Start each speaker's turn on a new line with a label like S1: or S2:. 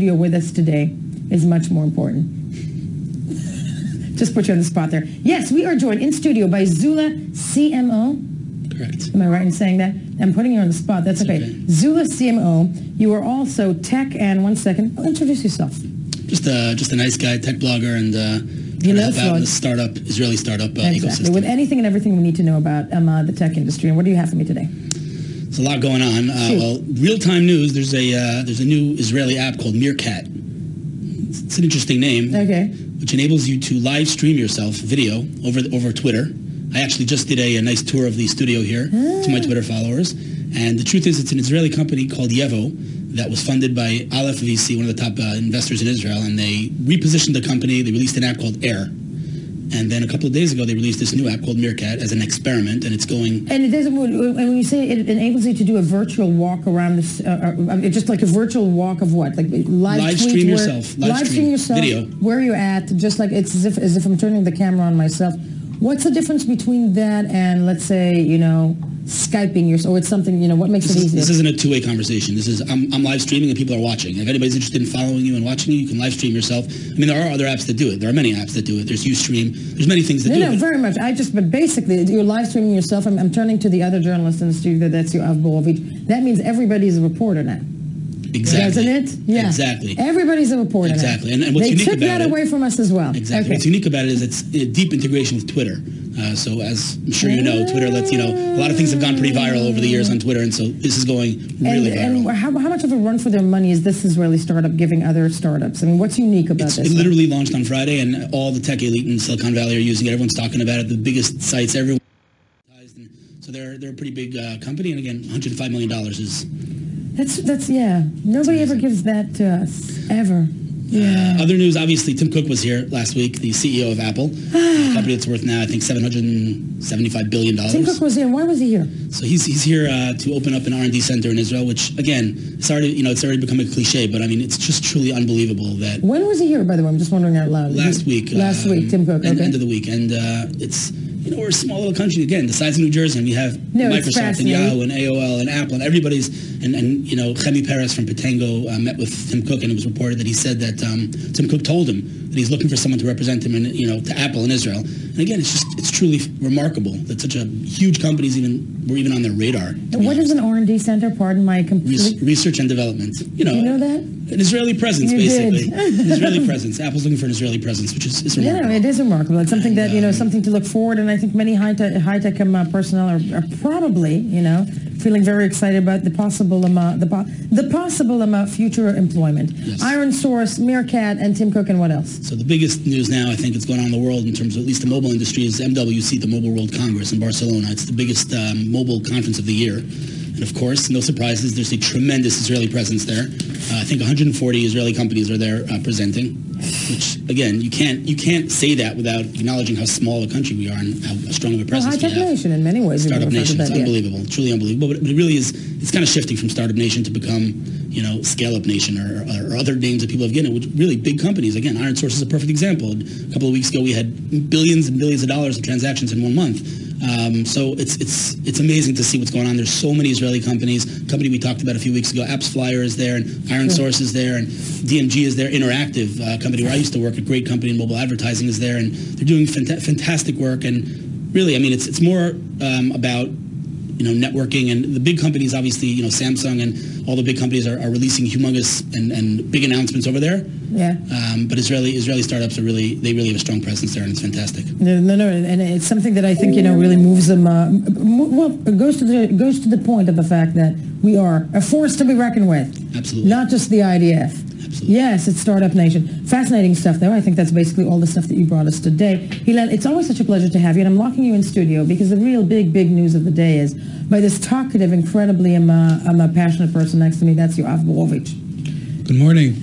S1: studio with us today is much more important. Just put you on the spot there. Yes, we are joined in studio by Zula CMO.
S2: Correct.
S1: Am I right in saying that? I'm putting you on the spot. That's okay. Zula CMO. You are also tech and, one second, introduce yourself.
S2: Just a nice guy, tech blogger, and help out in the Israeli startup ecosystem.
S1: With anything and everything we need to know about the tech industry. And what do you have for me today?
S2: There's a lot going on. Well, real-time news. There's a new Israeli app called Meerkat. It's an interesting name.
S1: Okay.
S2: Which enables you to live stream yourself video over Twitter. I actually just did a nice tour of the studio here to my Twitter followers. And the truth is, it's an Israeli company called Yevo that was funded by i24VC, one of the top investors in Israel, and they repositioned the company. They released an app called Air. And then a couple of days ago, they released this new app called Meerkat as an experiment, and it's going...
S1: And it doesn't, when you say it enables you to do a virtual walk around this, just like a virtual walk of what? Like live
S2: stream yourself.
S1: Live stream yourself.
S2: Video.
S1: Where you're at, just like it's as if I'm turning the camera on myself. What's the difference between that and, let's say, Skyping yourself, or it's something, what makes it easier?
S2: This isn't a two-way conversation. This is, I'm live streaming and people are watching. If anybody's interested in following you and watching you, you can live stream yourself. I mean, there are other apps that do it. There are many apps that do it. There's Ustream. There's many things that do it.
S1: No, very much. But basically, you're live streaming yourself. I'm turning to the other journalist in the studio. That's you, Avbolovich. That means everybody's a reporter now.
S2: Exactly.
S1: Doesn't it? Yeah.
S2: Exactly.
S1: Everybody's a reporter.
S2: Exactly.
S1: Now.
S2: And what's unique about it...
S1: They took that away from us as well.
S2: Exactly.
S1: Okay.
S2: What's unique about it is it's a deep integration with Twitter. So as I'm sure you know, Twitter lets, a lot of things have gone pretty viral over the years on Twitter, and so this is going really viral.
S1: And how much of a run for their money is this Israeli startup giving other startups? I mean, what's unique about this?
S2: It literally launched on Friday, and all the tech elite in Silicon Valley are using it. Everyone's talking about it. The biggest sites, everyone. So they're a pretty big company, and again, $105 million is...
S1: That's yeah. Nobody ever gives that to us, ever. Yeah.
S2: Other news, obviously, Tim Cook was here last week, the CEO of Apple, a company that's worth now, I think, $775 billion.
S1: Tim Cook was here. Why was he here?
S2: So he's here to open up an R&D center in Israel, which, again, it's already become a cliche, but, I mean, it's just truly unbelievable that...
S1: When was he here, by the way? I'm just wondering out loud.
S2: Last week.
S1: Last week, Tim Cook, okay.
S2: End of the week. And it's... we're a small little country, again, the size of New Jersey, and we have Microsoft and Yahoo and AOL and Apple and everybody's, and Chemi Perez from Patango met with Tim Cook, and it was reported that he said that Tim Cook told him that he's looking for someone to represent him to Apple in Israel. And again, it's truly remarkable that such a huge companies were even on their radar.
S1: What is an R&D center? Pardon my complete...
S2: Research and development.
S1: You know that?
S2: An Israeli presence, basically. An Israeli presence. Apple's looking for an Israeli presence, which is remarkable.
S1: Yeah, it is remarkable. It's something that, something to look forward, and I think many high-tech personnel are probably, feeling very excited about the possible future employment.
S2: Yes.
S1: Iron Source, Meerkat, and Tim Cook, and what else?
S2: So the biggest news now, I think, that's going on in the world in terms of at least the mobile industry is MWC, the Mobile World Congress in Barcelona. It's the biggest mobile conference of the year. And of course, no surprises, there's a tremendous Israeli presence there. I think 140 Israeli companies are there presenting, which, again, you can't say that without acknowledging how small a country we are and how strong of a presence we have.
S1: High-tech nation in many ways.
S2: Startup nation. It's unbelievable, truly unbelievable. But it really is, it's kind of shifting from startup nation to become, scale-up nation or other names that people have given it, which really big companies. Again, Iron Source is a perfect example. A couple of weeks ago, we had billions and billions of dollars of transactions in 1 month. So it's amazing to see what's going on. There's so many Israeli companies. Company we talked about a few weeks ago, Apps Flyer is there, and Iron Source is there, and DMG is there. Interactive, company where I used to work, a great company in mobile advertising, is there, and they're doing fantastic work. And really, I mean, it's more about networking, and the big companies, obviously, Samsung and all the big companies are releasing humongous and big announcements over there.
S1: Yeah.
S2: But Israeli startups they really have a strong presence there, and it's fantastic.
S1: No, and it's something that I think really moves them. It goes to the point of the fact that we are a force to be reckoned with.
S2: Absolutely.
S1: Not just the IDF.
S2: Absolutely.
S1: Yes, it's Startup Nation. Fascinating stuff, though. I think that's basically all the stuff that you brought us today. Hillel, it's always such a pleasure to have you, and I'm locking you in studio because the real big news of the day is by this talkative, incredibly passionate person next to me. That's you, Avbolovich.
S3: Good morning.